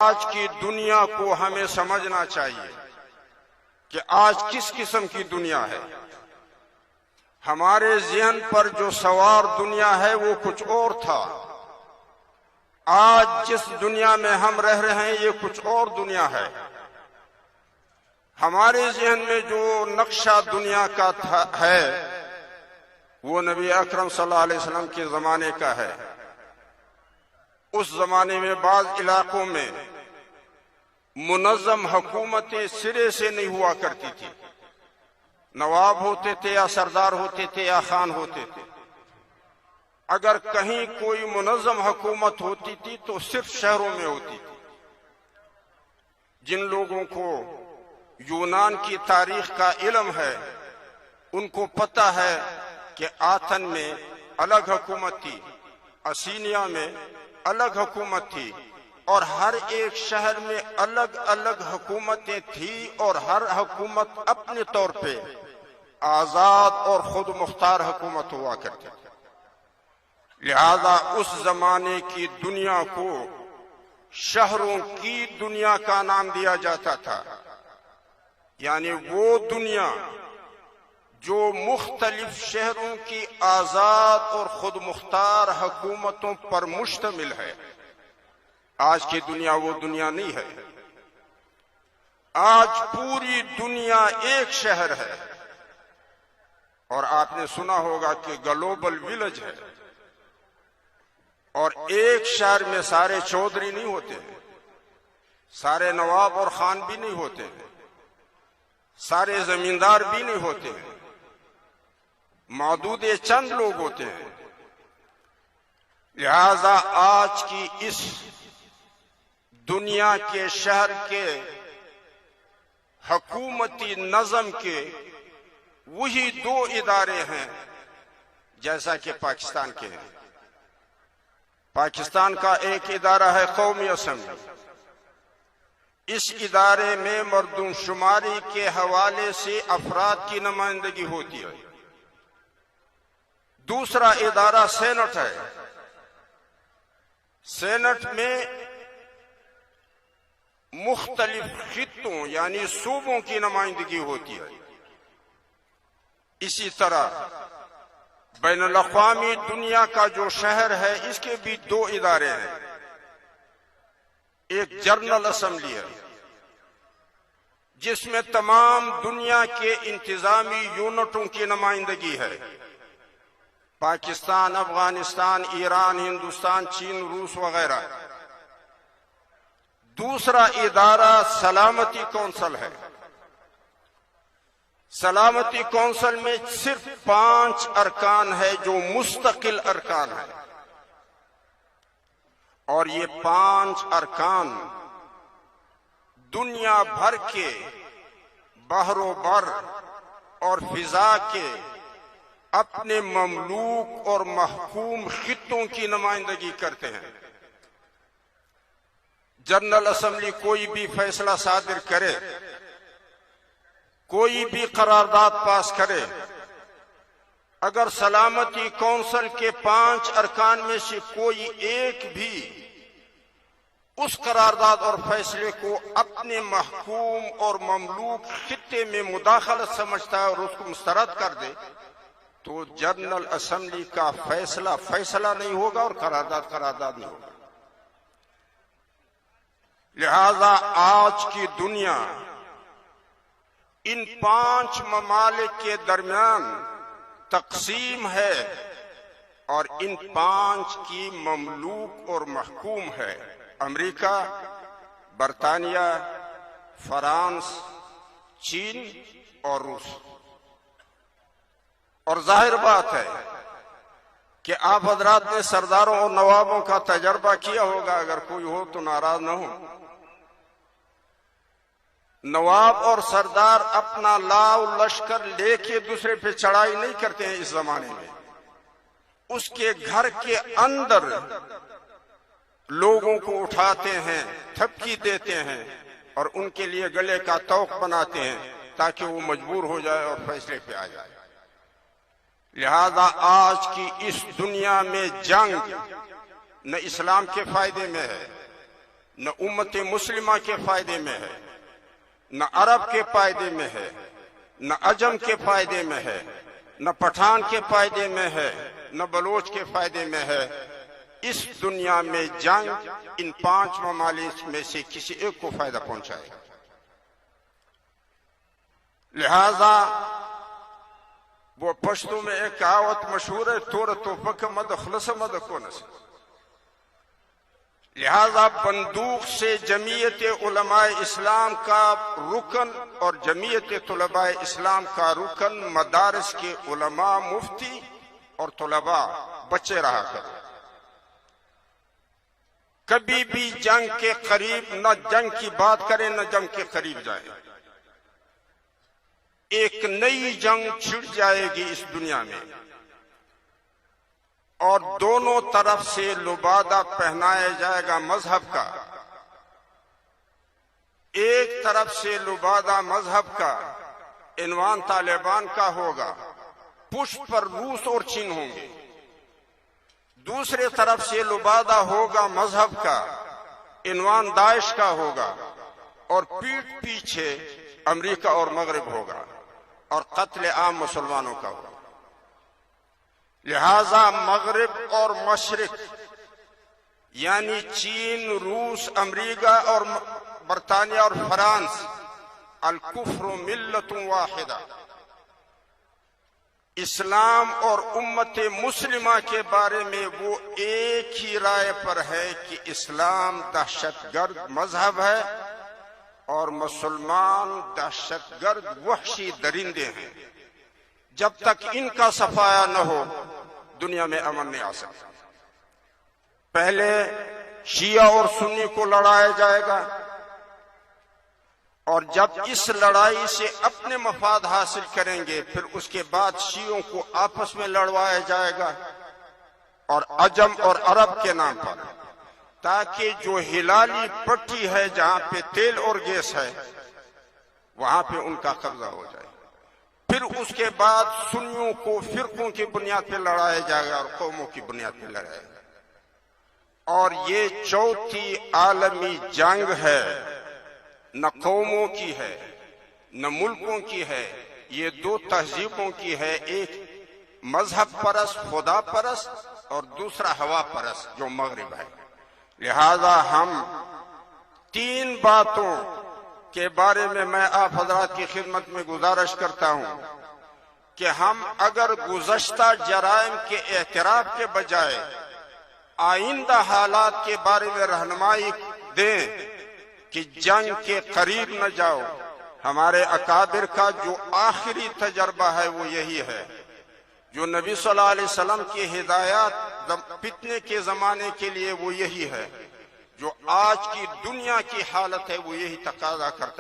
आज की दुनिया को हमें समझना चाहिए कि आज किस किस्म की दुनिया है। हमारे ज़हन पर जो सवार दुनिया है वो कुछ और था। आज जिस दुनिया में हम रह रहे हैं ये कुछ और दुनिया है। हमारे ज़हन में जो नक्शा दुनिया का है वो नबी अकरम सल्लल्लाहु अलैहि वसल्लम के ज़माने का है। उस जमाने में बाज़ इलाकों में मुनज़्ज़म हुकूमतें सिरे से नहीं हुआ करती थी। नवाब होते थे या सरदार होते थे या खान होते थे। अगर कहीं कोई मुनज़्ज़म हुकूमत होती थी तो सिर्फ शहरों में होती थी। जिन लोगों को यूनान की तारीख का इल्म है उनको पता है कि आथन में अलग हुकूमत थी, असीनिया में अलग हुकूमत थी और हर एक शहर में अलग अलग हुकूमतें थी और हर हुकूमत अपने तौर पे आजाद और खुद मुख्तार हुकूमत हुआ करती थी। लिहाजा उस जमाने की दुनिया को शहरों की दुनिया का नाम दिया जाता था, यानी वो दुनिया जो मुख्तलिफ शहरों की आजाद और खुद मुख्तार हुकूमतों पर मुश्तमिल है। आज की दुनिया वो दुनिया नहीं है। आज पूरी दुनिया एक शहर है और आपने सुना होगा कि ग्लोबल विलेज है। और एक शहर में सारे चौधरी नहीं होते, सारे नवाब और खान भी नहीं होते, सारे जमींदार भी नहीं होते, मौजूद चंद लोग होते हैं। लिहाजा आज की इस दुनिया के शहर के हुकूमती नज़म के वही दो इदारे हैं जैसा कि पाकिस्तान के हैं। पाकिस्तान का एक इदारा है कौमी असेंबली। इस इदारे में मर्दमशुमारी के हवाले से अफराद की नुमाइंदगी होती है। दूसरा इदारा सेनेट है। सेनेट में मुख्तलिफ खित्तों यानी सूबों की नुमाइंदगी होती है। इसी तरह बैनुल अक़वामी दुनिया का जो शहर है इसके भी दो इदारे हैं। एक जनरल असेंबली है जिसमें तमाम दुनिया के इंतजामी यूनिटों की नुमाइंदगी है। पाकिस्तान, अफगानिस्तान, ईरान, हिंदुस्तान, चीन, रूस वगैरह। दूसरा इदारा सलामती कौंसिल है। सलामती कौंसिल में सिर्फ 5 अरकान है जो मुस्तकिल अरकान है और ये 5 अरकान दुनिया भर के बहरो बर और फिजा के अपने ममलूक और महकूम खित्तों की नुमाइंदगी करते हैं। जनरल असेंबली कोई भी फैसला सादिर करे, कोई भी करारदाद पास करे, अगर सलामती कौंसिल के 5 अरकान में से कोई एक भी उस करारदाद और फैसले को अपने महकूम और ममलूक खित्ते में मुदाखलत समझता है और उसको मुस्तरद कर दे तो जनरल असेंबली का फैसला फैसला नहीं होगा और करारदाद नहीं होगा। लिहाजा आज की दुनिया इन 5 ममालिक के दरमियान तकसीम है और इन 5 की ममलूक और महकूम है। अमेरिका, बरतानिया, फ्रांस, चीन और रूस। और जाहिर बात है कि आप हजरात ने सरदारों और नवाबों का तजर्बा किया होगा, अगर कोई हो तो नाराज न हो। नवाब और सरदार अपना लाव लश्कर लेके दूसरे पे चढ़ाई नहीं करते हैं इस जमाने में। उसके घर के अंदर लोगों को उठाते हैं, थपकी देते हैं और उनके लिए गले का तौक बनाते हैं ताकि वो मजबूर हो जाए और फैसले पे आ जाए। लिहाजा आज की इस दुनिया में जंग न इस्लाम के फायदे में है, न उम्मत मुस्लिमा के फायदे में है, न अरब के फायदे में है, न अजम के फायदे में है, न पठान के फायदे में है, न बलोच के फायदे में है। इस दुनिया में जंग इन 5 ममालिक में से किसी एक को फायदा पहुंचाएगा। लिहाजा वो पश्तो में एक कहावत मशहूर है, तोर तोफक मद खलस मद कोनस। लिहाजा बंदूक से जमीयत उलमाए इस्लाम का रुकन और जमीयत तुलबाए इस्लाम का रुकन मदारस के उलमा, मुफ्ती और तुलबा बचे रहा करें। कभी भी जंग के करीब न जंग की बात करें, न जंग के करीब जाए। एक नई जंग छिड़ जाएगी इस दुनिया में और दोनों तरफ से लुबादा पहनाया जाएगा मजहब का। एक तरफ से लुबादा मजहब का इन्वान तालिबान का होगा, पुष्प पर रूस और चीन होंगे। दूसरे तरफ से लुबादा होगा मजहब का, इन्वान दाइश का होगा और पीठ पीछे अमेरिका और मगरिब होगा और कत्ल आम मुसलमानों का होगा। लिहाजा मगरिब और मशरिक यानी चीन, रूस, अमेरिका और बरतानिया और फ्रांस, अल कुफ्र मिल्लतुन वाहिदा, इस्लाम और उम्मत मुस्लिमा के बारे में वो एक ही राय पर है कि इस्लाम दहशतगर्द मजहब है और मुसलमान दहशतगर्द वहशी दरिंदे हैं। जब तक इनका सफाया न हो दुनिया में अमन नहीं आ सकता। पहले शिया और सुन्नी को लड़ाया जाएगा और जब इस लड़ाई से अपने मफाद हासिल करेंगे फिर उसके बाद शियों को आपस में लड़वाया जाएगा और अजम और अरब के नाम पर, ताकि जो हिलाली पट्टी है जहां पे तेल और गैस है वहां पे उनका कब्जा हो जाए। फिर उसके बाद सुन्नियों को फिरकों की बुनियाद पे लड़ाया जाएगा और कौमों की बुनियाद पे लड़ाया जाएगा। और ये चौथी आलमी जंग है, न कौमों की है न मुल्कों की है, ये 2 तहजीबों की है। एक मजहब परस, खुदा परस और दूसरा हवा परस जो मगरिब है। लिहाजा हम 3 बातों के बारे में मैं आप हजरात की खिदमत में गुजारिश करता हूं कि हम अगर गुज़श्ता जराइम के एतराफ के बजाय आइंदा हालात के बारे में रहनुमाई दें कि जंग के करीब न जाओ। हमारे अकाबिर का जो आखिरी तजर्बा है वो यही है, जो नबी सल्लल्लाहु अलैहि वसल्लम की हिदायत फितने के जमाने के लिए वो यही है, जो आज की दुनिया की हालत है वो यही तकाजा करता है।